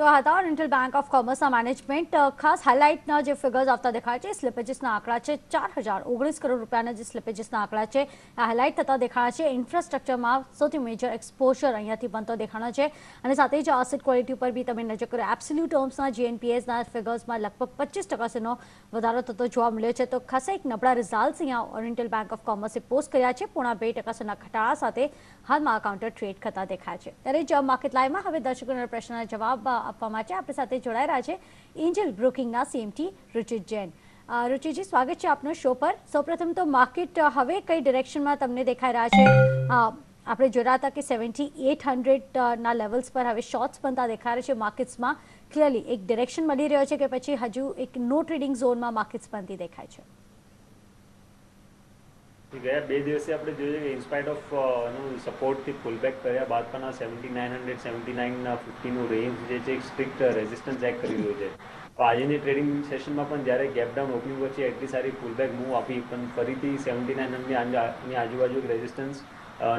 તો આ હતા ઓરિએન્ટલ બેંક ઓફ કોમર્સના મેનેજમેન્ટ ખાસ હાઇલાઇટના જે ફિગર્સ આવતા દેખાય છે, સ્લિપેજીસના આંકડા છે 4019 કરોડ રૂપિયાના જે સ્લિપેજીસના આંકડા છે આ હાઇલાઇટ થતા દેખાય છે. ઇન્ફ્રાસ્ટ્રક્ચરમાં સૌથી મેજર એક્સપોઝર અહીંયાથી બનતો દેખાણો છે અને સાથે જ એસેટ ક્વોલિટી ઉપર બી તમે નજર કરો એબ્સોલ્યુટ ટર્મ્સના જીએનપીએસના ફિગર્સમાં લગભગ 25% સુધીનો વધારો થતો જોવા મળ્યો છે. તો ખાસ એક નબળા રિઝલ્ટ્સ અહીંયા ઓરિએન્ટલ બેંક ઓફ કોમર્સે પોસ્ટ કર્યા છે. 0.2% સુધીના ઘટાડા સાથે હાલમાં આ કાઉન્ટર ટ્રેડ થતા દેખાય છે. ત્યારે જ માર્કેટ લાઈવમાં હવે દર્શકોના પ્રશ્નના જવાબ આપવા માટે આપણી સાથે જોડાઈ રહ્યા છે એન્જલ બ્રોકિંગના સીએમટી રુચિત જૈન. રુચિજી, સ્વાગત છે આપનો શો પર. સૌપ્રથમ તો માર્કેટ હવે કઈ ડિરેક્શનમાં તમને દેખાઈ રહ્યા છે? આપણે જોયા હતા કે 7800 લેવલ્સ પર હવે શોર્ટ્સ બનતા દેખાઈ રહ્યા છે માર્કેટ્સમાં. ક્લિયરલી એક ડિરેક્શન મળી રહ્યો છે કે પછી હજુ એક નો ટ્રેડિંગ ઝોનમાં માર્કેટ્સ બનતી દેખાય છે? ગયા 2 દિવસે આપણે જોઈએ કે ઇનસ્પાઇટ ઓફ સપોર્ટથી પુલબેક કર્યા બાદ પણ આ 7900 7950નું રેન્જ જે છે એક સ્ટ્રિક્ટ રેઝિસ્ટન્સ એક્ટ કરી રહ્યું છે. તો આજની ટ્રેડિંગ સેશનમાં પણ જ્યારે ગેપ ડાઉન ઓપનિંગ વચ્ચે એટલી સારી પુલબેક મૂવ આપી પણ ફરીથી 7900ની આજુબાજુ એક રેઝિસ્ટન્સ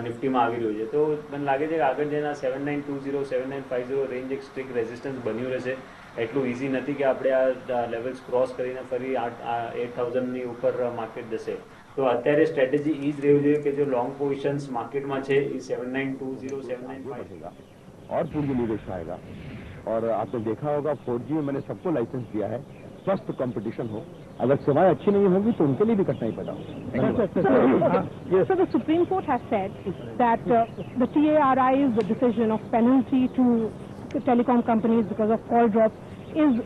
નિફ્ટીમાં આવી રહ્યું છે. તો મને લાગે છે કે આગળ જઈને 7920 7950 રેન્જ એક સ્ટ્રિક્ટ રેઝિસ્ટન્સ બન્યું રહેશે. એટલું ઇઝી નથી કે આપણે આ લેવલ્સ ક્રોસ કરીને ફરી 8000ની ઉપર માર્કેટ જશે. तो અત્યારે સ્ટ્રેટેજી ઈ જ રહેવું જોઈએ કે जो लॉन्ग पोजीशंस मार्केट में है 7920 7950 और पूर्व निवेश आएगा. और आपने देखा होगा 4G में मैंने सबको लाइसेंस दिया है. स्वस्थ कंपटीशन हो, अगर सेवाएं अच्छी नहीं होंगी तो उनके लिए भी कटना ही पड़ा. So the Supreme Court has said that the TARI's decision of penalty to telecom companies because of call drops is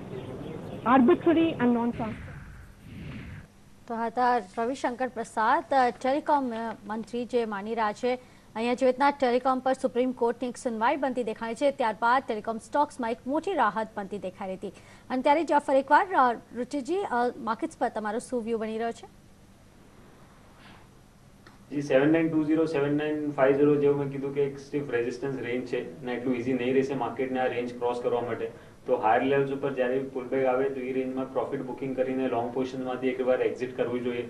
arbitrary and non-transparent. તો હતા રવિશંકર પ્રસાદ, ટેલિકોમ મંત્રી, જે માની રહ્યા છે અહીંયા જે રીતના ટેલિકોમ પર સુપ્રીમ કોર્ટની એક સુનવાઈ બનતી દેખાય છે ત્યારબાદ ટેલિકોમ સ્ટોક્સમાં એક મોટી રાહત બનતી દેખાઈ રહી હતી. અને ત્યારે જ ફરી એકવાર રુચિજી, માર્કેટ્સ પર તમારો શું વ્યૂ બની રહ્યો છે? जी 7920 7950 જેવું મેં કીધું કે એક સ્ટીફ રેઝિસ્ટન્સ રેન્જ છે ને એટલું ઇઝી નહીં રહેશે માર્કેટને આ રેન્જ ક્રોસ કરવા માટે. તો હાયર લેવલ્સ ઉપર જ્યારે પુલબેક આવે તો એ રેન્જમાં પ્રોફિટ બુકિંગ કરીને લોંગ પોઝિશનમાંથી એકવાર એક્ઝિટ કરવું જોઈએ.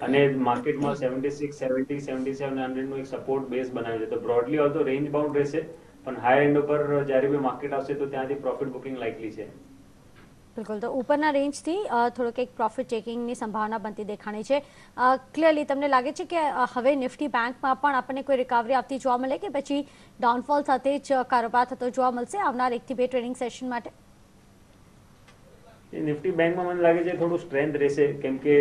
અને માર્કેટમાં 76 70 7700નું એક સપોર્ટ બેઝ બનાવ્યું છે. તો બ્રોડલી ઓલ તો રેન્જ બાઉન્ડ રહેશે પણ હાયર એન્ડ ઉપર જ્યારે બી માર્કેટ આવશે તો ત્યાંથી પ્રોફિટ બુકિંગ લાઇકલી છે. બિલકુલ, તો ઉપરના રેન્જથી થોડોક એક પ્રોફિટ ટેકિંગની સંભાવના બનતી દેખાણી છે. ક્લિયરલી તમને લાગે છે કે હવે નિફ્ટી બેંકમાં પણ આપણને કોઈ રિકવરી આપતી જોવા મળે કે પછી ડાઉનફોલ સાથે જ કારોબાર થતો જોવા મળશે આવનાર 1 થી 2 ટ્રેડિંગ સેશન માટે? નિફ્ટી બેંકમાં મને લાગે છે થોડું સ્ટ્રેન્થ રહેશે કેમ કે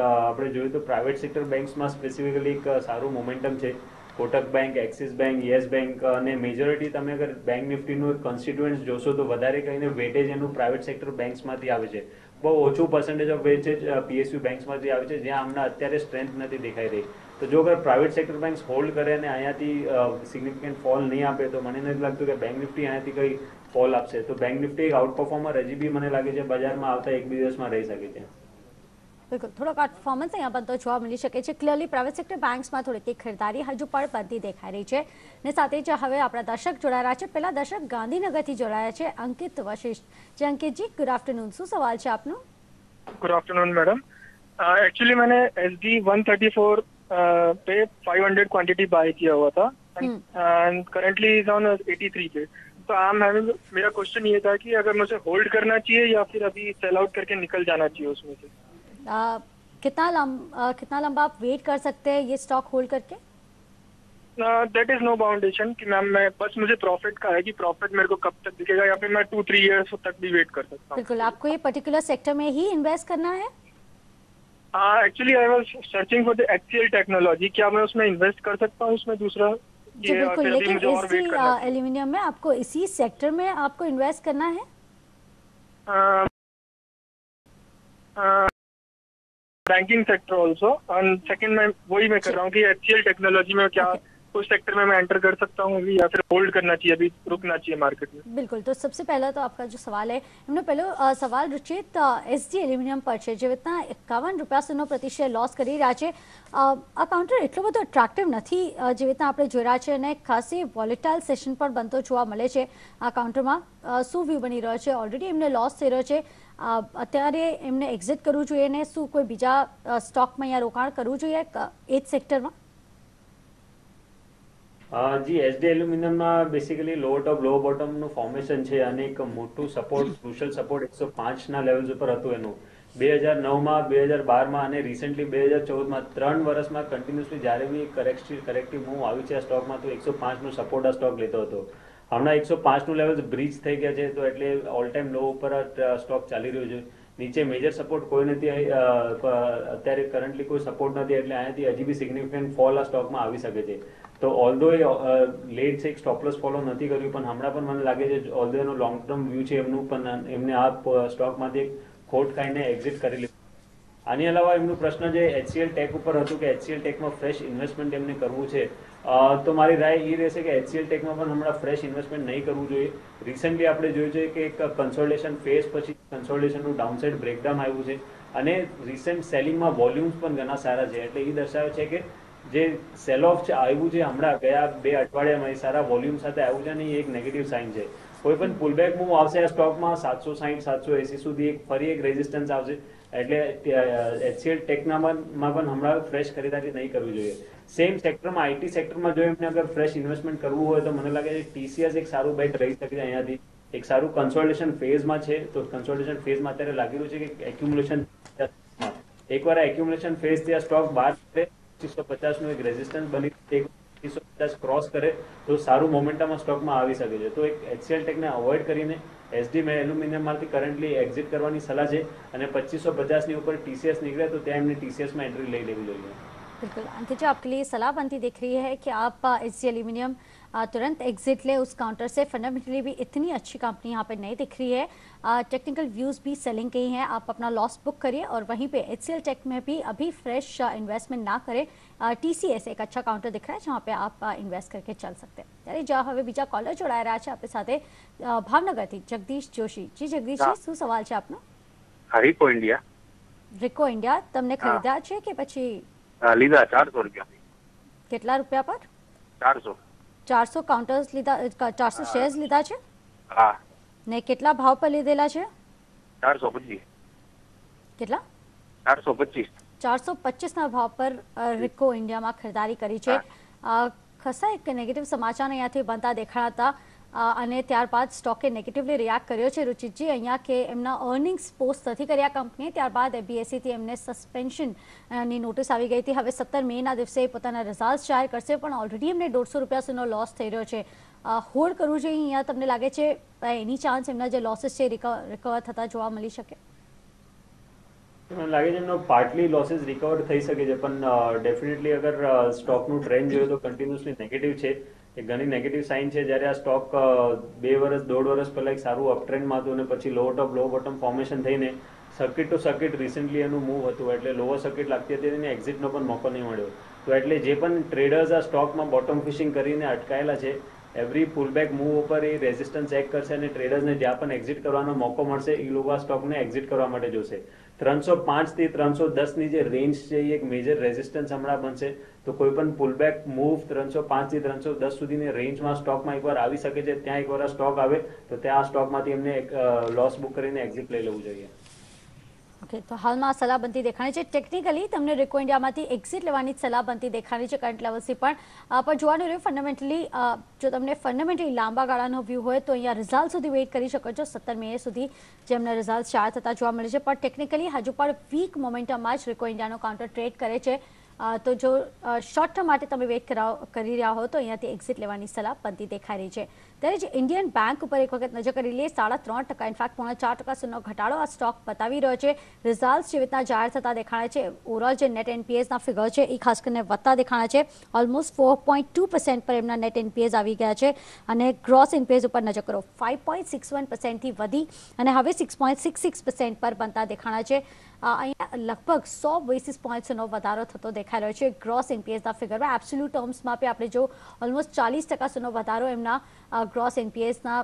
આપણે જોઈએ તો પ્રાઇવેટ સેક્ટર બેંક્સમાં સ્પેસિફિકલી એક સારું મોમેન્ટમ છે. Kotak bank, axis bank, yes bank અને મેજોરિટી તમે અગર બેંક નિફ્ટીનું કોન્સ્ટિટ્યુઅન્સ જોશો તો વધારે કહીને વેટેજ એનું પ્રાઇવેટ સેક્ટર બેંક્સમાંથી આવે છે. બહુ ઓછું પર્સન્ટેજ ઓફ વેટેજ પીએસયુ બેંક્સમાંથી આવે છે જ્યાં હમણાં અત્યારે સ્ટ્રેન્થ નથી દેખાઈ રહી. તો જો અગર પ્રાઇવેટ સેક્ટર બેંક્સ હોલ્ડ કરે અને અહીંયાથી સિગ્નિફિકન્ટ ફોલ નહીં આપે તો મને નથી લાગતું કે બેંક નિફ્ટી અહીંયાથી કંઈ ફોલ આપશે. તો બેંક નિફ્ટી એક આઉટ પરફોર્મર હજી બી મને લાગે છે બજારમાં આવતા 1-2 દિવસમાં રહી શકે છે. બિલકુલ, થોડોક પરફોર્મન્સ અહીંયા બનતો જોવા મળી શકે છે. ક્લિયરલી પ્રાઇવેટ સેક્ટર બેંક્સમાં થોડીક ખરીદારી હજુ પણ બનતી દેખાઈ રહી છે. ને સાથે જ હવે આપણા દર્શક જોડાયા છે. પહેલા દર્શક ગાંધીનગરથી જોડાયા છે અંકિત વશિષ્ઠ. જે અંકિતજી, ગુડ आफ्टरनून, શું સવાલ છે આપનો? Good afternoon madam. एक्चुअली मैंने SD 134 पे 500 क्वांटिटी बाय किया हुआ था एंड करंटली इज ऑन 83 पे. तो आई एम हैविंग, मेरा क्वेश्चन ये था कि अगर मुझे होल्ड करना चाहिए या फिर अभी सेल आउट करके निकल जाना चाहिए उसमें से. कितना लंबा आप वेट कर सकते हैं ये स्टॉक होल्ड करके? दैट इज नो बाउंडेशन कि मैम मैं बस मुझे प्रॉफिट का है कि प्रॉफिट मेरे को कब तक दिखेगा या फिर मैं 2-3 इयर्स तक भी वेट कर सकता हूँ. बिल्कुल, आपको ये पर्टिकुलर सेक्टर में ही इन्वेस्ट करना है? Actually I was searching for the HCL technology. क्या मैं उसमें इन्वेस्ट कर सकता हूँ उसमें दूसरा? जी बिल्कुल, लेकिन इसी एल्यूमिनियम में आपको इसी सेक्टर में आपको इन्वेस्ट करना है? Banking sector also and second मैं वही मैं कर रहा हूँ कि HCL टेक्नोलॉजी में क्या उस सेक्टर में मैं एंटर कर सकता हूँ अभी या फिर होल्ड करना चाहिए, अभी रुकना चाहिए मार्केट में? बिल्कुल, तो सबसे पहला तो आपका जो सवाल है એમનો પહેલો સવાલ રુચિત SG એલ્યુમિનિયમ પર છે. જે રીતના 51 રૂપિયા સુધીનો પ્રતિ શેર લોસ કરી રહ્યા છે, આ કાઉન્ટર એટલો બધો એટ્રેક્ટિવ નથી જે રીતના આપણે જોઈ રહ્યા છે અને ખાસી વોલેટાઇલ સેશન પણ બનતો જોવા મળે છે આ કાઉન્ટરમાં. શું વ્યૂ બની રહ્યો છે? ઓલરેડી એમને લોસ થઈ રહ્યો છે, અત્યારે એમને એક્ઝિટ કરવું જોઈએ ને શું કોઈ બીજા સ્ટોકમાં અહીંયા રોકાણ કરવું જોઈએ એ જ સેક્ટરમાં? જી એસડી એલ્યુમિનિયમમાં બેસિકલી લો ટોપ લો બોટમનું ફોર્મેશન છે અને એક મોટું સપોર્ટ ક્રુશિયલ સપોર્ટ 105ના લેવલ્સ ઉપર હતું એનું 2009માં 2012માં અને રિસેન્ટલી 2014માં 3 વર્ષમાં કન્ટિન્યુઅસલી જ્યારે બી કરેક્ટિવ મૂવ આવી છે આ સ્ટોકમાં તો 105નું સપોર્ટ આ સ્ટોક લેતો હતો. હમણાં 105નું લેવલ બ્રીચ થઈ ગયા છે તો એટલે ઓલ ટાઈમ લો ઉપર સ્ટોક ચાલી રહ્યો છે. નીચે મેજર સપોર્ટ કોઈ નથી, અત્યારે કરન્ટલી કોઈ સપોર્ટ નથી એટલે અહીંયાથી હજી બી સિગ્નિફિકન્ટ ફોલ આ સ્ટોકમાં આવી શકે છે. તો ઓલ્ધો એ લેટ છે, એક સ્ટોપલોસ ફોલો નથી કર્યું પણ હમણાં પણ મને લાગે છે ઓલ્ધો એનું લોંગ ટર્મ વ્યૂ છે એમનું પણ એમને આ સ્ટોકમાંથી એક ખોટ ખાઈને એક્ઝિટ કરી લીધું. આની અલાવા એમનું પ્રશ્ન જે HCL ટેક ઉપર હતું કે HCL ટેકમાં ફ્રેશ ઇન્વેસ્ટમેન્ટ એમને કરવું છે, તો મારી રાય એ રહેશે કે HCL ટેકમાં પણ હમણાં ફ્રેશ ઇન્વેસ્ટમેન્ટ નહીં કરવું જોઈએ. રિસેન્ટલી આપણે જોયું છે કે એક કન્સોલિડેશન ફેઝ પછી કન્સોલિડેશનનું ડાઉનસાઇડ બ્રેકડાઉન આવ્યું છે અને રિસેન્ટ સેલિંગમાં વોલ્યુમ્સ પણ ઘણા સારા છે એટલે એ દર્શાવે છે કે જે સેલ ઓફ છે આવ્યું છે હમણાં ગયા 2 અઠવાડિયામાં એ સારા વોલ્યુમ સાથે આવ્યું છે અને એ એક નેગેટિવ સાઇન છે. કોઈ પણ પુલબેક મૂવ આવશે આ સ્ટોકમાં 760 780 સુધી ફરી એક રેઝિસ્ટન્સ આવશે એટલે HCL ટેકનામાં પણ હમણાં ફ્રેશ ખરીદારી નહીં કરવી જોઈએ. સેમ સેક્ટરમાં આઈટી સેક્ટરમાં જો એમને અગર ફ્રેશ ઇન્વેસ્ટમેન્ટ કરવું હોય તો મને લાગે છે TCS એક સારું બેટ રહી શકે છે. અહીંયાથી એક સારું કન્સોલિડેશન ફેઝમાં છે તો કન્સોલિડેશન ફેઝમાં અત્યારે લાગી રહ્યું છે કે એક્યુમ્યુલેશન એકવાર એક્યુમ્યુલેશન ફેઝથી આ સ્ટોક બહાર 2550નું એક રેઝિસ્ટન્સ બની 2550 ક્રોસ કરે તો સારું મોમેન્ટમ આ સ્ટોકમાં આવી શકે છે. તો એક HCL ટેકને અવોઇડ કરીને SD એલ્યુમિનિયમમાંથી કરન્ટલી એક્ઝિટ કરવાની સલાહ છે અને 2550ની ઉપર TCS निकले तो ત્યાં એમને TCSમાં एंट्री ले लेवी જોઈએ. बिल्कुल अंकित जी, आपके लिए सलाह बनती दिख रही है कि आप HCL एल्यूमिनियम तुरंत एग्जिट ले उस काउंटर से. फंडामेंटली भी इतनी अच्छी कंपनी यहाँ पे नहीं दिख रही है, टेक्निकल व्यूज़ भी सेलिंग के ही हैं. आप अपना लॉस बुक करिए और वहीं पे HCL टेक में भी अभी फ्रेश इन्वेस्टमेंट ना करें. TCS एक अच्छा काउंटर दिख रहा है जहाँ पे आप इन्वेस्ट करके चल सकते हैं. ત્યારે જ હવે બીજા કોલર જોડાઈ રહ્યા છે આપણી સાથે ભાવનગરથી જગદીશ જોશી. જી જગદીશજી, શું સવાલ છે આપનો? રિકો ઇન્ડિયા. રિકો ઇન્ડિયા તમને ખરીદ્યા છે કે પછી લીધા 400 રૂપિયા. કેટલા રૂપિયા પર? 400 કાઉન્ટર્સ લીધા, 400 શેર્સ લીધા છે? હા. ને કેટલા ભાવ પર લીધેલા છે? 425. કેટલા? 425. 425 ભાવ પર રિકો ઇન્ડિયામાં ખરીદારી કરી છે. ખસા એક નેગેટિવ સમાચાર અહીંયાથી બનતા દેખાતા અને ત્યારબાદ સ્ટોકે નેગેટિવલી રિએક્ટ કર્યો છે. રુચિતજી, અહીંયા કે એમના અર્નિંગ્સ પોસ્ટ નથી કર્યા કંપનીએ, ત્યારબાદ BSEથી એમને સસ્પેન્શનની નોટિસ આવી ગઈ હતી. હવે 17 મેના દિવસે પોતાના રિઝલ્ટ જાહેર કરશે પણ ઓલરેડી એમને 150 રૂપિયા સુધીનો લોસ થઈ રહ્યો છે. હોલ્ડ કરવું જોઈએ અહીંયા તમને લાગે છે? એની ચાન્સ એમના જે લોસીસ છે રિકવર થતા જોવા મળી શકે? મને લાગે છે એમનો પાર્ટલી લોસીસ રિકવર થઈ શકે છે પણ ડેફિનેટલી અગર સ્ટોકનું ટ્રેન્ડ જોઈએ તો કન્ટિન્યુઅસલી નેગેટિવ છે. એ ઘણી નેગેટિવ સાઇન છે. જ્યારે આ સ્ટોક 2 વર્ષ 1.5 વર્ષ પહેલાં એક સારું અપટ્રેન્ડમાં હતું અને પછી લો ટોપ લો બોટમ ફોર્મેશન થઈને સર્કિટ ટુ સર્કિટ રિસેન્ટલી એનું મૂવ હતું એટલે લોઅર સર્કિટ લાગતી હતી અને એક્ઝિટનો પણ મોકો નહીં મળ્યો. તો એટલે જે પણ ટ્રેડર્સ આ સ્ટોકમાં બોટમ ફિશિંગ કરીને અટકાયેલા છે, એવરી પુલબેક મૂવ ઉપર એ રેઝિસ્ટન્સ ચેક કરશે અને ટ્રેડર્સને જ્યાં પણ એક્ઝિટ કરવાનો મોકો મળશે એ લોકો આ સ્ટોકને એક્ઝિટ કરવા માટે જોશે. 305 થી 310ની જે રેન્જ છે એ એક મેજર રેઝિસ્ટન્સ હમણાં બનશે. તો કોઈ પણ પુલબેક મૂવ 305 થી 310 સુધીની રેન્જમાં સ્ટોકમાં એકવાર આવી શકે છે. ત્યાં એકવાર આ સ્ટોક આવે તો ત્યાં આ સ્ટોકમાંથી એમને લોસ બુક કરીને એક્ઝિટ લઈ લેવું જોઈએ. ઓકે, તો હાલમાં સલાહ બનતી દેખાણી છે. ટેકનિકલી તમને રિકો ઇન્ડિયામાંથી એક્ઝિટ લેવાની જ સલાહ બનતી દેખાણી છે કરંટ લેવલથી પણ જોવાનું રહ્યું. ફંડામેન્ટલી જો તમને ફંડામેન્ટલી લાંબા ગાળાનો વ્યૂ હોય તો અહીંયા રિઝલ્ટ સુધી વેઇટ કરી શકો છો. 17 મે સુધી જેમને રિઝલ્ટ જાહેર થતા જોવા મળે છે પણ ટેકનિકલી હજુ પણ વીક મોમેન્ટમમાં જ રિકો ઇન્ડિયાનો કાઉન્ટર ટ્રેડ કરે છે. તો જો શોર્ટ ટર્મ માટે તમે વેઇટ કરી રહ્યા હો તો અહીંયાથી એક્ઝિટ લેવાની સલાહ બનતી દેખાઈ રહી છે. ત્યારે જ ઇન્ડિયન બેંક ઉપર એક વખત નજર કરી લઈએ. 3.5% ઇનફેક્ટ 4% સુધીનો ઘટાડો આ સ્ટોક બતાવી રહ્યો છે. રિઝલ્ટ જેવી રીતના જાહેર થતા દેખાણા છે. ઓવરઓલ જે નેટ NPAના ફિગર છે એ ખાસ કરીને વધતા દેખાણા છે. ઓલમોસ્ટ 4.2% પર એમના નેટ NPAs આવી ગયા છે અને ગ્રોસ NPAs ઉપર નજર કરો 5.61%થી વધી અને હવે 6.66% પર બનતા દેખાણા છે. અહીંયા લગભગ 100 બેસિસ પોઈન્ટ્સનો વધારો થતો દેખાઈ રહ્યો છે ગ્રોસ NPAsના ફિગરમાં. એબ્સોલ્યુટ ટર્મ્સમાં પણ આપણે જો ઓલમોસ્ટ 40% સુધીનો વધારો એમના ગ્રોસ NPAsના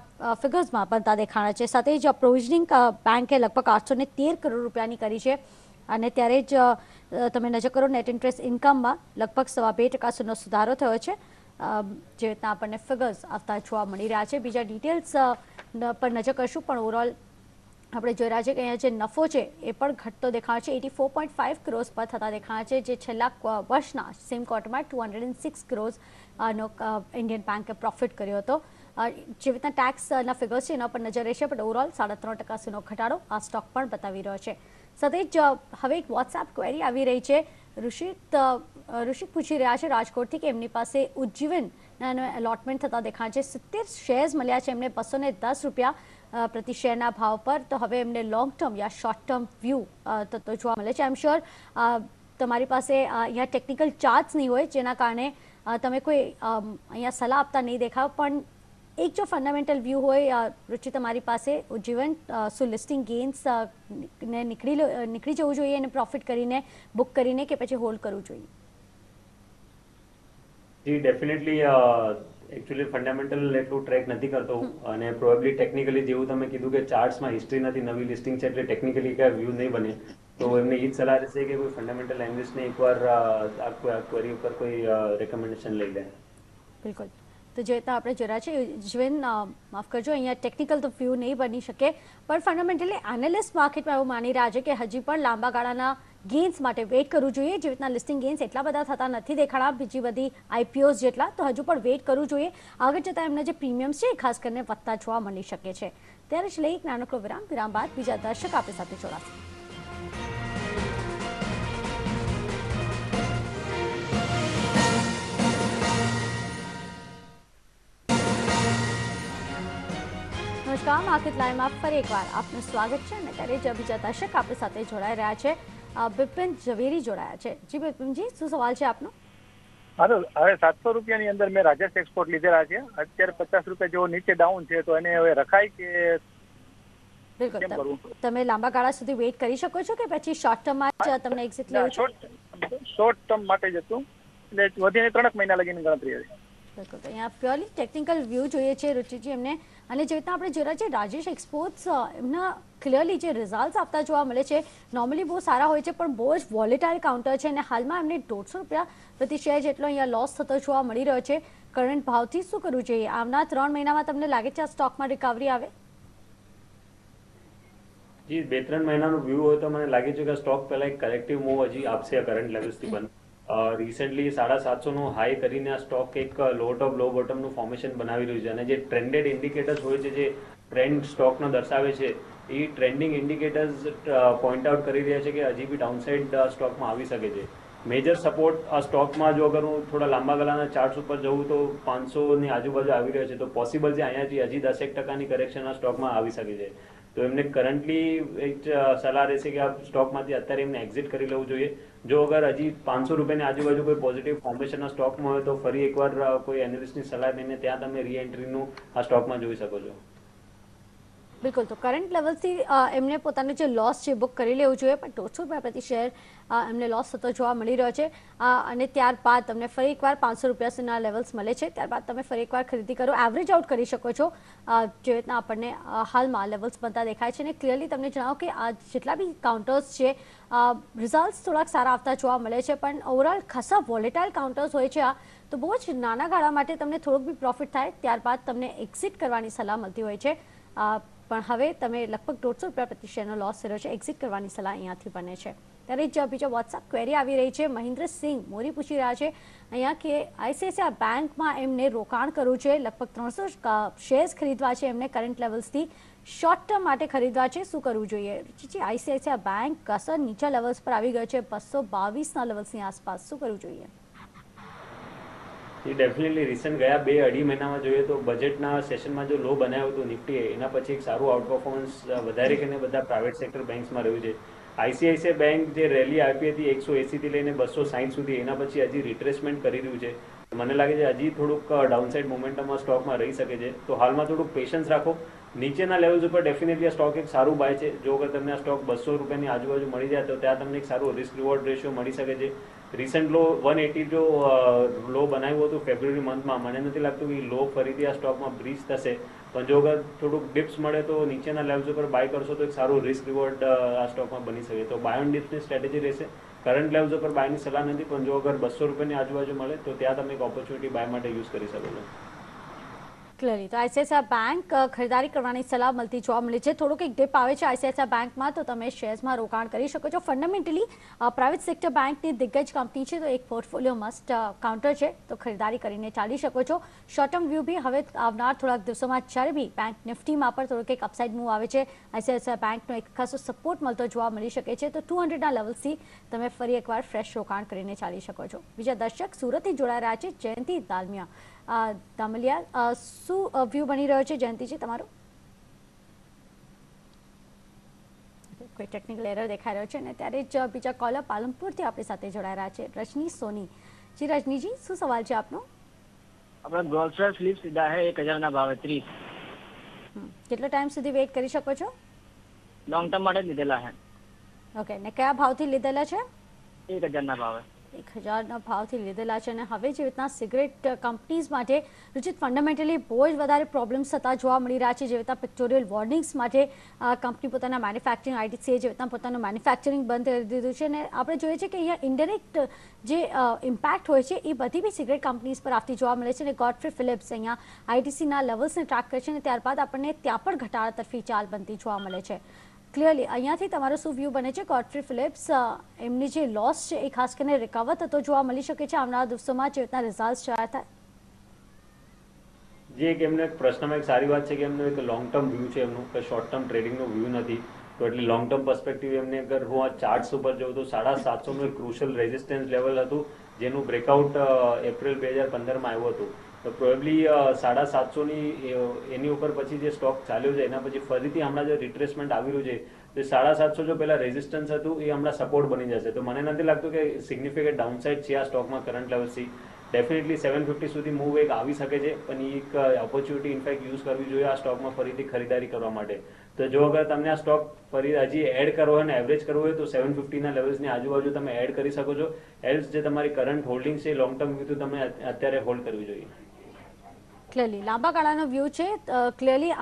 ફિગર્સમાં બનતા દેખાણા છે. સાથે જ પ્રોવિઝનિંગ બેંકે લગભગ 813 કરોડ રૂપિયાની કરી છે અને ત્યારે જ તમે નજર કરો નેટ ઇન્ટરેસ્ટ ઇન્કમમાં લગભગ 2.5% સુધીનો સુધારો થયો છે. જે રીતના આપણને ફિગર્સ આવતા જોવા મળી રહ્યા છે. બીજા ડિટેલ્સ પર નજર કરશું પણ ઓવરઓલ આપણે જોઈ રહ્યા છીએ કે અહીંયા જે નફો છે એ પણ ઘટતો દેખાય છે. 84.5 કરોડ પર થતા દેખાય છે, જે છેલ્લા વર્ષના સેમ ક્વાર્ટરમાં 206 કરોડનો ઇન્ડિયન બેંકે પ્રોફિટ કર્યો હતો. જે રીતના ટેક્સના ફિગર્સ છે એના પર નજર રહેશે, પણ ઓવરઓલ 3.5% સુધીનો ઘટાડો આ સ્ટોક પણ બતાવી રહ્યો છે. સાથે જ હવે એક વોટ્સએપ ક્વેરી આવી રહી છે. ઋષિક પૂછી રહ્યા છે રાજકોટથી કે એમની પાસે ઉજ્જીવન એલોટમેન્ટ થતા દેખાય છે. 70 શેર્સ મળ્યા છે એમને 210 રૂપિયા પ્રતિ શેરના ભાવ પર. તો હવે એમને લોંગ ટર્મ યા શોર્ટ ટર્મ વ્યૂ તો જોવા મળે છે. આઈ એમ શ્યોર તમારી પાસે અહીંયા ટેકનિકલ ચાર્ટ્સ નહીં હોય, જેના કારણે તમે કોઈ અહીંયા સલાહ આપતા નહીં દેખાવ, પણ એક જો ફંડામેન્ટલ વ્યૂ હોય રુચિ તમારી પાસે ઉજ્જીવન શું લિસ્ટિંગ ગેઇન્સ ને નીકળી જવું જોઈએ અને પ્રોફિટ કરીને બુક કરીને કે પછી હોલ્ડ કરવું જોઈએ? જી ડેફિનેટલી એકચ્યુઅલી ફંડામેન્ટલ એટલું ટ્રેક નથી કરતો અને પ્રોબેબલી ટેકનિકલી જેવું તમે કીધું કે ચાર્ટ્સમાં હિસ્ટ્રી નથી, નવી લિસ્ટિંગ છે એટલે ટેકનિકલી કઈ વ્યૂ નહીં બને, તો એમને એ જ સલાહ રહેશે કે કોઈ ફંડામેન્ટલ એનાલિસ્ટને એકવાર આ ક્વેરી ઉપર કોઈ રેકમેન્ડેશન લઈ લે. બિલકુલ. તો જે રીતના આપણે જોયા છે જીવન માફ કરજો, અહીંયા ટેકનિકલ તો વ્યૂ નહીં બની શકે, પણ ફંડામેન્ટલી એનાલિસ્ટ માર્કેટમાં એવું માની રહ્યા છે કે હજી પણ લાંબા ગાળાના ગેઇન્સ માટે વેઇટ કરવું જોઈએ. જે રીતના લિસ્ટિંગ ગેઇન્સ એટલા બધા થતા નથી દેખાડા બીજી બધી આઈપીઓસ જેટલા, તો હજુ પણ વેઇટ કરવું જોઈએ. આગળ જતાં એમના જે પ્રીમિયમ્સ છે ખાસ કરીને વધતા જોવા મળી શકે છે. ત્યારે જ લઈ એક નાનકડો વિરામ બાદ બીજા દર્શક આપણી સાથે જોડાશે. નમસ્કાર, માર્કેટ લાઈવમાં ફરી એકવાર આપનું સ્વાગત છે અને ત્યારે જ બીજા દર્શક આપણી સાથે જોડાઈ રહ્યા છે. બિપિન ઝવેરી જોડાયા છે. જી બિપિનજી, શું સવાલ છે આપનો? હવે 700 રૂપિયાની અંદર મેં રાજેશ એક્સપોર્ટ લીધેલા છે, અત્યારે 50 રૂપિયા જેવો નીચે ડાઉન છે, તો એને હવે રખાય કે? બિલકુલ, તમે લાંબા ગાળા સુધી વેઇટ કરી શકો છો કે પછી શોર્ટ ટર્મમાં જ તમને એક્ઝિટ લેવું છે? શોર્ટ ટર્મ માટે જ હતું, એટલે વધીને 3 મહિના લગીની ગણતરી હતી. બિલકુલ, તો અહીંયા પ્યોરલી ટેકનિકલ વ્યૂ જોઈએ છે રુચિજી એમને. અને જે રીતના આપણે જોયા છે રાજેશ એક્સપોર્ટ્સ એમના ક્લિયરલી જે રિઝલ્ટ આપતા જોવા મળે છે નોર્મલી બહુ સારા હોય છે, પણ બહુ જ વોલેટાઇલ કાઉન્ટર છે અને હાલમાં એમને 150 રૂપિયા પ્રતિ શેર જેટલો અહીંયા લોસ થતો જોવા મળી રહ્યો છે. કરંટ ભાવથી શું કરવું જોઈએ? આવનાર 3 મહિનામાં તમને લાગે છે આ સ્ટોકમાં રિકવરી આવે? જી 2-3 મહિનાનું વ્યૂ હોય તો મને લાગે છે કે સ્ટોક પહેલા એક કલેક્ટિવ મૂવ હજી આપશે કરંટ લેવલ્સથી પણ. રિસેન્ટલી 750નું હાઈ કરીને આ સ્ટોક એક લો ટોપ લો બોટમનું ફોર્મેશન બનાવી રહ્યું છે અને જે ટ્રેન્ડેડ ઇન્ડિકેટર્સ હોય છે, જે ટ્રેન્ડ સ્ટોકનો દર્શાવે છે, એ ટ્રેન્ડિંગ ઇન્ડિકેટર્સ પોઈન્ટ આઉટ કરી રહ્યા છે કે હજી બી ડાઉનસાઇડ સ્ટોકમાં આવી શકે છે. મેજર સપોર્ટ આ સ્ટોકમાં જો અગર હું થોડા લાંબા ગાળાના ચાર્ટ્સ ઉપર જઉં તો 500ની આજુબાજુ આવી રહ્યો છે, તો પોસિબલ છે અહીંયાથી હજી 10% કરેક્શન આ સ્ટોકમાં આવી શકે છે. તો એમને કરન્ટલી એક સલાહ રહેશે કે આ સ્ટોકમાંથી અત્યારે એમને એક્ઝિટ કરી લેવું જોઈએ. જો અગર હજી 500 રૂપિયાની આજુબાજુ કોઈ પોઝિટિવ ફોર્મેશનના સ્ટોકમાં હોય તો ફરી એકવાર કોઈ એનાલિસ્ટની સલાહ લઈને ત્યાં તમે રીએન્ટ્રીનું આ સ્ટોકમાં જોઈ શકો છો. બિલકુલ, તો કરંટ લેવલથી એમને પોતાનું જે લોસ છે બુક કરી લેવું જોઈએ, પણ 150 રૂપિયા પ્રતિ શેર એમને લોસ થતો જોવા મળી રહ્યો છે. અને ત્યારબાદ તમને ફરી એકવાર 500 રૂપિયા સુધીના લેવલ્સ મળે છે, ત્યારબાદ તમે ફરી એકવાર ખરીદી કરો, એવરેજ આઉટ કરી શકો છો. જે રીતના આપણને હાલમાં લેવલ્સ બનતા દેખાય છે. અને ક્લિયરલી તમને જણાવો કે આ જેટલા બી કાઉન્ટર્સ છે રિઝલ્ટ્સ થોડાક સારા આવતા જોવા મળે છે, પણ ઓવરઓલ ખાસા વોલેટાઇલ કાઉન્ટર્સ હોય છે આ, તો બહુ જ નાના ગાળા માટે તમને થોડુંક બી પ્રોફિટ થાય ત્યારબાદ તમને એક્ઝિટ કરવાની સલાહ મળતી હોય છે. પણ હવે તમે લગભગ 150 રૂપિયા પ્રતિ શેરનો લોસ થયો છે, એક્ઝિટ કરવાની સલાહ અહીંયાથી બને છે. ત્યારે જ બીજો વોટ્સએપ ક્વેરી આવી રહી છે. મહેન્દ્રસિંહ મોરી પૂછી રહ્યા છે અહીંયા કે આઈસીઆઈસીઆઈ બેંકમાં એમને રોકાણ કરવું છે, લગભગ 300 શેર્સ ખરીદવા છે એમને કરંટ લેવલ્સથી, શોર્ટ ટર્મ માટે ખરીદવા છે, શું કરવું જોઈએ? આઈસીઆઈસીઆઈ બેંક અસર નીચા લેવલ્સ પર આવી ગયો છે, 222ના લેવલ્સની આસપાસ, શું કરવું જોઈએ? એ ડેફિનેટલી રિસન્ટ ગયા 2-2.5 મહિનામાં જોઈએ તો બજેટના સેશનમાં જો લો બનાવ્યું હતું નિફ્ટીએ, એના પછી એક સારું આઉટ પરફોર્મન્સ વધારે કરીને બધા પ્રાઇવેટ સેક્ટર બેંક્સમાં રહ્યું છે. આઈસીઆઈસીઆઈ બેંક જે રેલી આપી હતી 180થી લઈને 260 સુધી, એના પછી હજી રિટ્રેસમેન્ટ કરી રહ્યું છે. મને લાગે છે હજી થોડુંક ડાઉનસાઇડ મોમેન્ટમમાં સ્ટોકમાં રહી શકે છે, તો હાલમાં થોડુંક પેશન્સ રાખો. નીચેના લેવલ્સ ઉપર ડેફિનેટલી આ સ્ટોક એક સારું બાય છે. જો અગર તમને આ સ્ટોક 200 રૂપિયાની આજુબાજુ મળી જાય તો ત્યાં તમને એક સારું રિસ્ક રિવોર્ડ રેશિયો મળી શકે છે. રિસન્ટ લો 180 જો લો બનાવ્યું હતું ફેબ્રુઆરી મંથમાં, મને નથી લાગતું કે લો ફરીથી આ સ્ટોકમાં બ્રીચ થશે, પણ જો અગર થોડુંક ડિપ્સ મળે તો નીચેના લેવલ્સ ઉપર બાય કરશો તો એક સારું રિસ્ક રિવોર્ડ આ સ્ટોકમાં બની શકે. તો બાય ઓન ડિપ્સની સ્ટ્રેટેજી રહેશે. કરંટ લેવલ્સ ઉપર બાયની સલાહ નથી, પણ જો અગર 200 રૂપિયાની આજુબાજુ મળે તો ત્યાં તમે એક ઓપોર્ચ્યુનિટી બાય માટે યુઝ કરી શકો છો. ક્લિયરલી તો આઈસીઆઈસીઆઈ બેંક ખરીદારી કરવાની સલાહ મળતી જોવા મળી છે. થોડુંક એક ડિપ આવે છે આઈસીઆઈસીઆઈ બેંકમાં, તો તમે શેર્સમાં રોકાણ કરી શકો છો. ફંડામેન્ટલી પ્રાઇવેટ સેક્ટર બેંકની દિગ્ગજ કંપની છે, તો એક પોર્ટફોલિયો મસ્ટ કાઉન્ટર છે, તો ખરીદારી કરીને ચાલી શકો છો. શોર્ટ ટર્મ વ્યૂ બી હવે આવનાર થોડાક દિવસોમાં જ્યારે બી બેંક નિફ્ટીમાં પણ થોડુંક એક અપસાઇડ મૂવ આવે છે, આઈસીઆઈસીઆઈ બેંકનો એક ખાસો સપોર્ટ મળતો જોવા મળી શકે છે. તો 200ના લેવલથી તમે ફરી એકવાર ફ્રેશ રોકાણ કરીને ચાલી શકો છો. બીજા દર્શક સુરતથી જોડાઈ રહ્યા છે જયંતિ દામલિયા, શું વ્યૂ બની રહ્યો છે જયંતિજી તમારો? કોઈ ટેકનિકલ એરર દેખાઈ રહ્યો છે અને ત્યારે જ બીજા કોલર પાલનપુરથી આપણી સાથે જોડાઈ રહ્યા છે રજની સોની. જી રજનીજી, શું સવાલ છે આપનો? આપણે ગોલ્ડફેર ફ્લિપ્સ લીધા છે 1000ના ભાવે 30. કેટલો ટાઈમ સુધી વેઇટ કરી શકો છો? લોંગ ટર્મ માટે લીધેલા છે. ઓકે, ને કયા ભાવથી લીધેલા છે? 1000ના ભાવે. 1000ના ભાવથી લીધેલા છે. અને હવે જે રીતના સિગરેટ કંપનીઝ માટે રુચિત ફંડામેન્ટલી બહુ જ વધારે પ્રોબ્લેમ્સ થતા જોવા મળી રહ્યા છે. જે રીતના પિક્ટોરિયલ વોર્નિંગ્સ માટે કંપની પોતાના મેન્યુફેક્ચરિંગ આઈટીસીએ જે રીતના પોતાનું મેન્યુફેક્ચરિંગ બંધ કરી દીધું છે. અને આપણે જોઈએ છે કે અહીંયા ઇન્ડાયરેક્ટ જે ઇમ્પેક્ટ હોય છે એ બધી બી સિગરેટ કંપનીઝ પર આવતી જોવા મળે છે. અને ગોડફ્રે ફિલિપ્સ અહીંયા આઈટીસીના લેવલ્સને ટ્રેક કરે છે અને ત્યારબાદ આપણને ત્યાં પણ ઘટાડા તરફી ચાલ બનતી જોવા મળે છે. ક્લિયરલી અહીંયાથી તમારો શું વ્યૂ બને છે? ગોડફ્રે ફિલિપ્સ એમની જે લોસ છે એ ખાસ કરીને રિકવર થતો જોવા મળી શકે છે આવનારા દિવસોમાં જે રીતના રિઝલ્ટ જાહેર થાય? જે એક એમને પ્રશ્નમાં એક સારી વાત છે કે એમનું એક લોંગ ટર્મ વ્યૂ છે એમનું, કે શોર્ટ ટર્મ ટ્રેડિંગનો વ્યૂ નથી. તો એટલે લોંગ ટર્મ પર્સપેક્ટિવ એમને અગર હું આ ચાર્ટ્સ ઉપર જોઉં તો 750નું એક ક્રુશિયલ રેઝિસ્ટન્સ લેવલ હતું, જેનું બ્રેકઆઉટ એપ્રિલ 2015માં આવ્યું હતું. તો પ્રોબેબલી 750ની એની ઉપર પછી જે સ્ટોક ચાલ્યો છે એના પછી ફરીથી હમણાં જે રિટ્રેસમેન્ટ આવી રહ્યું છે, તો 750 જો પહેલા રેઝિસ્ટન્સ હતું એ હમણાં સપોર્ટ બની જશે. તો મને નથી લાગતું કે સિગ્નિફિકન્ટ ડાઉનસાઇડ છે આ સ્ટોકમાં કરંટ લેવલથી. ડેફિનેટલી 750 સુધી મૂવ એક આવી શકે છે, પણ એ એક ઓપોર્ચ્યુનિટી ઇનફેક્ટ યુઝ કરવી જોઈએ આ સ્ટોકમાં ફરીથી ખરીદારી કરવા માટે. તો જો અગર તમને આ સ્ટોક ફરી હજી એડ કરવો હોય અને એવરેજ કરવો હોય તો 750ના લેવલ્સની આજુબાજુ તમે એડ કરી શકો છો. એલ્સ જે તમારી કરંટ હોલ્ડિંગ છે લોંગ ટર્મ વ્યૂ તમે અત્યારે હોલ્ડ કરવી જોઈએ. ક્લિયરલી લાંબા ગાળાનો વ્યૂ છે. ક્લિયરલી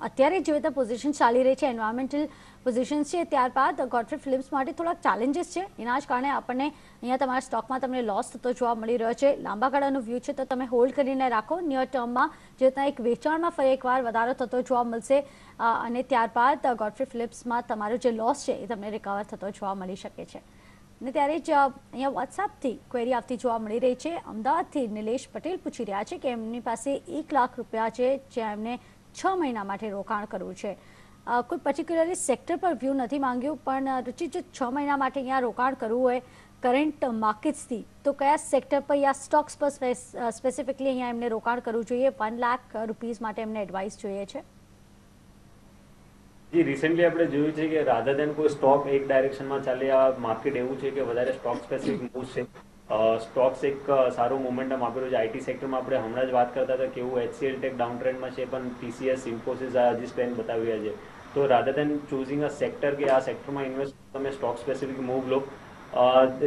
અત્યારે જે રીતે પોઝિશન ચાલી રહી છે એન્વાયરમેન્ટલ પોઝિશન છે, ત્યારબાદ ગોડફ્રે ફિલિપ્સ માટે થોડાક ચેલેન્જીસ છે. એના જ કારણે આપણને અહીંયા તમારા સ્ટોકમાં તમને લોસ થતો જોવા મળી રહ્યો છે. લાંબા ગાળાનો વ્યૂ છે તો તમે હોલ્ડ કરીને રાખો. નિયર ટર્મમાં જે રીતના એક વેચાણમાં ફરી એકવાર વધારો થતો જોવા મળશે અને ત્યારબાદ ગોડફ્રે ફિલિપ્સમાં તમારો જે લોસ છે એ તમને રિકવર થતો જોવા મળી શકે છે. અને ત્યારે જ અહીંયા વોટ્સએપથી ક્વેરી આવતી જોવા મળી રહી છે. અમદાવાદથી નિલેશ પટેલ પૂછી રહ્યા છે કે એમની પાસે 1 લાખ રૂપિયા છે જ્યાં એમને 6 મહિના માટે રોકાણ કરવું છે. કોઈ પર્ટિક્યુલરલી સેક્ટર પર વ્યૂ નથી માંગ્યું, પણ રુચિ જો 6 મહિના માટે અહીંયા રોકાણ કરવું હોય કરંટ માર્કેટ્સથી, તો કયા સેક્ટર પર યા સ્ટોક્સ પર સ્પેસિફિકલી અહીંયા એમને રોકાણ કરવું જોઈએ? 1 લાખ રૂપીઝ માટે એમને એડવાઇસ જોઈએ છે. જી રિસેન્ટલી આપણે જોયું છે કે રાધર દેન કોઈ સ્ટોક એક ડાયરેક્શનમાં ચાલે, આ માર્કેટ એવું છે કે વધારે સ્ટોક સ્પેસિફિક મૂવ છે. સ્ટોક્સ એક સારું મોમેન્ટમ આપેલું છે. આઈટી સેક્ટરમાં આપણે હમણાં જ વાત કરતા હતા કે એવું HCL ટેક ડાઉન ટ્રેન્ડમાં છે, પણ TCS ઇન્ફોસિસ આ હજી સ્ટ્રેન્થ બતાવી રહ્યા છે. તો રાધર દેન ચૂઝિંગ અ સેક્ટર કે આ સેક્ટરમાં ઇન્વેસ્ટ તમે સ્ટોક સ્પેસિફિક મૂવ લો.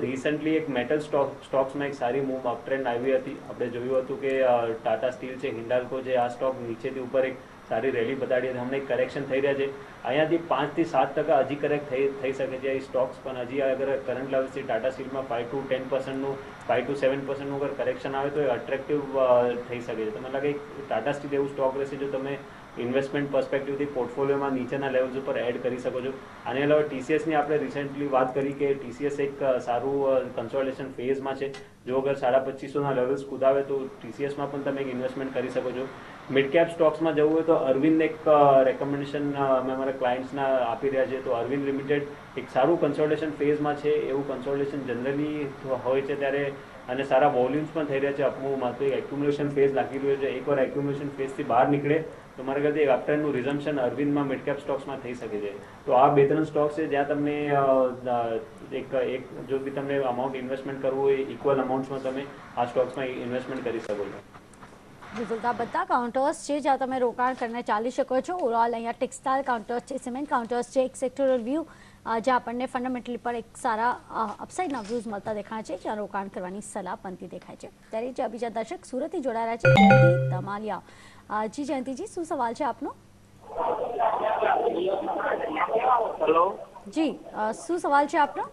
રિસન્ટલી એક મેટલ સ્ટોક્સમાં એક સારી મૂવ અપ ટ્રેન્ડ આવી હતી. આપણે જોયું હતું કે ટાટા સ્ટીલ છે, હિન્ડાલ્કો છે, આ સ્ટોક નીચેથી ઉપર એક સારી રેલી બતાડી હતી. હમણાં એક કરેક્શન થઈ રહ્યા છે. અહીંયાથી 5 થી 7% હજી કરેક્ટ થઈ શકે છે એ સ્ટોક્સ, પણ હજી અગર કરંટ લેવલથી ટાટા સ્ટીલમાં 5 to 10%નું 5 to 7%નું અગર કરેક્શન આવે તો એ અટ્રેક્ટિવ થઈ શકે છે. તો મને લાગે ટાટા સ્ટીલ એવું સ્ટોક રહેશે જો તમે ઇન્વેસ્ટમેન્ટ પર્સપેક્ટિવથી પોર્ટફોલિયોમાં નીચેના લેવલ્સ ઉપર એડ કરી શકો છો. આની અલાવા TCSની આપણે રિસેન્ટલી વાત કરી કે TCS એક સારું કન્સોલિડેશન ફેઝમાં છે. જો અગર 2550ના લેવલ્સ કુદાવે તો TCSમાં પણ તમે એક ઇન્વેસ્ટમેન્ટ કરી શકો છો. મિડ કેપ સ્ટોક્સમાં જવું હોય તો અરવિંદ એક રેકમેન્ડેશન અમે અમારા ક્લાયન્ટ્સના આપી રહ્યા છે. તો અરવિંદ લિમિટેડ એક સારું કન્સોલિડેશન ફેઝમાં છે. એવું કન્સોલિડેશન જનરલી હોય છે ત્યારે, અને સારા વોલ્યુમ્સ પણ થઈ રહ્યા છે અપમૂવમાં. તો એક એક્યુમ્યુલેશન ફેઝ લાગી રહ્યો છે. એકવાર એક્યુમ્યુલેશન ફેઝથી બહાર નીકળે તો મારા ખ્યાલથી એક અપટ્રેન્ડનું રિઝમ્પશન અરવિંદમાં મિડ કેપ સ્ટોક્સમાં થઈ શકે છે. તો આ 2-3 સ્ટોક્સ છે જ્યાં તમને એક જો બી તમને અમાઉન્ટ ઇન્વેસ્ટમેન્ટ કરવું હોય ઇક્વલ અમાઉન્ટ્સમાં તમે આ સ્ટોક્સમાં ઇન્વેસ્ટમેન્ટ કરી શકો છો. બિલકુલ, આ બધા કાઉન્ટર્સ છે જ્યાં તમે રોકાણ કરીને ચાલી શકો છો. ઓવરઓલ અહીંયા ટેક્સટાઇલ કાઉન્ટર્સ છે, સિમેન્ટ કાઉન્ટર્સ છે, એક સેક્ટરલ વ્યૂ જ્યાં આપણને ફંડામેન્ટલી પર એક સારા અપસાઇડના વ્યૂઝ મળતા દેખાય છે, જ્યાં રોકાણ કરવાની સલાહ બનતી દેખાય છે. ત્યારે જ બીજા દર્શક સુરતથી જોડાયા છે જયંતિ દમાલિયા. જી જયંતિજી, શું સવાલ છે આપનો? હેલો જી, શું સવાલ છે આપનો?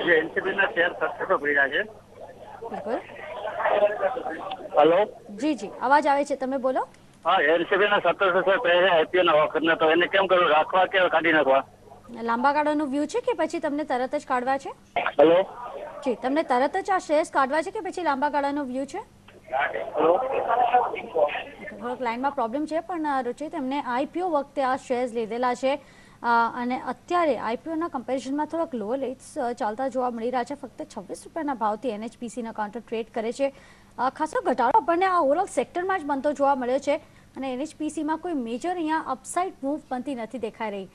જે એનસીબીના શેર સસ્તો પડ્યા છે. બિલકુલ. હેલો જી જી, અવાજ આવે છે, તમે બોલો. હા એનસીબી ના 1700 પહેરે આઈપીઓ ના વખતના, તો એને કેમ કરવું, રાખવા કે કાઢી નાખવા? લાંબા ગાળાનો વ્યૂ છે કે પછી તમને તરત જ કાઢવા છે? હેલો જી, તમને તરત જ આ શેર્સ કાઢવા છે કે પછી લાંબા ગાળાનો વ્યૂ છે? હેલો થોડોક લાઇનમાં પ્રોબ્લેમ છે, પણ રુચિ તેમને આઈપીઓ વખતે આ શેર્સ લીધેલા છે અને અત્યારે આઈપીઓના કમ્પેરિઝનમાં થોડાક લોઅર રેટ્સ ચાલતા જોવા મળી રહ્યા છે. ફક્ત 26 રૂપિયાના ભાવથી એનએચપીસીના કાઉન્ટર ટ્રેડ કરે છે. ખાસો ઘટાડો આપણને આ ઓવરઓલ સેક્ટરમાં જ બનતો જોવા મળ્યો છે અને એનએચપીસીમાં કોઈ મેજર અહીંયા અપસાઇડ મૂવ બનતી નથી દેખાઈ રહી.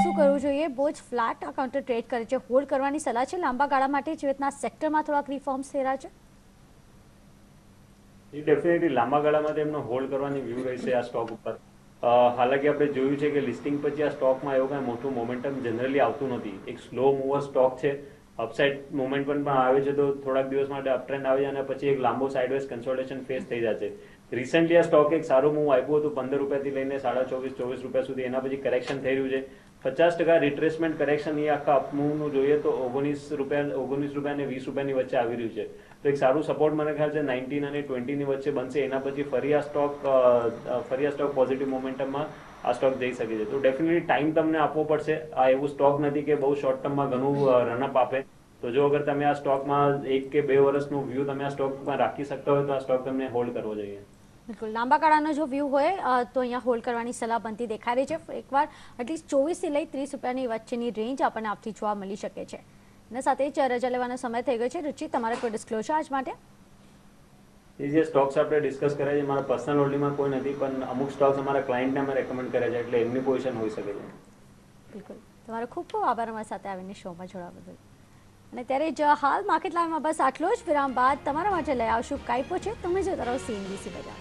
શું કરવું જોઈએ? બહુ જ ફ્લેટ આ કાઉન્ટર ટ્રેડ કરે છે. હોલ્ડ કરવાની સલાહ છે લાંબા ગાળા માટે, જે રીતના સેક્ટરમાં થોડાક રિફોર્મ્સ થઈ રહ્યા છે? ડેફિનેટલી લાંબા ગાળામાં એમનો હોલ્ડ કરવાની વ્યૂ રહેશે આ સ્ટોક ઉપર. હાલાકી આપણે જોયું છે કે લિસ્ટિંગ પછી આ સ્ટોકમાં એવું કાંઈ મોટું મોમેન્ટમ જનરલી આવતું નથી. એક સ્લો મૂવર સ્ટોક છે. અપસાઇડ મોમેન્ટ પણ આવે છે તો થોડાક દિવસ માટે અપટ્રેન્ડ આવે છે અને પછી એક લાંબો સાઇડવેઝ કન્સોલિડેશન ફેસ થઈ જશે. રિસેન્ટલી આ સ્ટોક એક સારું મૂવ આપ્યું હતું 15 રૂપિયાથી લઈને 24.5-24 રૂપિયા સુધી. એના પછી કરેક્શન થઈ રહ્યું છે. 50% રિટ્રેસમેન્ટ કરેક્શન એ આખા અપમૂવનું જોઈએ તો 19 રૂપિયા અને 20 રૂપિયાની વચ્ચે આવી રહ્યું છે. તો એક સારું સપોર્ટ મને ખ્યાલ છે 19 અને 20 ની વચ્ચે બનશે. એના પછી ફરી આ સ્ટોક પોઝિટિવ મોમેન્ટમમાં આ સ્ટોક જઈ શકે છે. તો ડેફિનેટલી ટાઈમ તમને આપવો પડશે. આ એવું સ્ટોક નથી કે બહુ શોર્ટ ટર્મમાં ઘણું રનઅપ આપે. તો જો અગર તમે આ સ્ટોકમાં 1 કે 2 વર્ષનું વ્યૂ તમે આ સ્ટોકમાં રાખી શકતા હોય તો આ સ્ટોક તમને હોલ્ડ કરવો જોઈએ. બિલકુલ, લાંબા ગાળાનો જો વ્યૂ હોય તો અહીંયા હોલ્ડ કરવાની સલાહ બનતી દેખાઈ રહી છે. એકવાર એટલીસ્ટ 24 થી લઈ 30 રૂપિયાની વચ્ચેની રેન્જ આપણને આપથી જોવા મળી શકે છે. અને સાથે જ રજા લેવાનો સમય થઈ ગયો છે. રુચિ, તમારે કોઈ ડિસ્ક્લોઝર આજ માટે? એ જે સ્ટોક્સ આપણે ડિસ્કસ કર્યા છે મારા પર્સનલ હોલ્ડિંગમાં કોઈ નથી, પણ અમુક સ્ટોક્સ અમારા ક્લાયન્ટને અમે રેકમેન્ડ કર્યા છે એટલે એમની પોઝિશન હોઈ શકે છે. બિલકુલ, તમારો ખૂબ ખૂબ આભાર અમારી સાથે આવીને શોમાં જોડાવા બદલ. અને ત્યારે જ હાલ માર્કેટ લાઈવમાં બસ આટલો જ. વિરામ બાદ તમારા માટે લઈ આવશું કાઈપો છે. તમે જોતા રહો CNBC બજાર.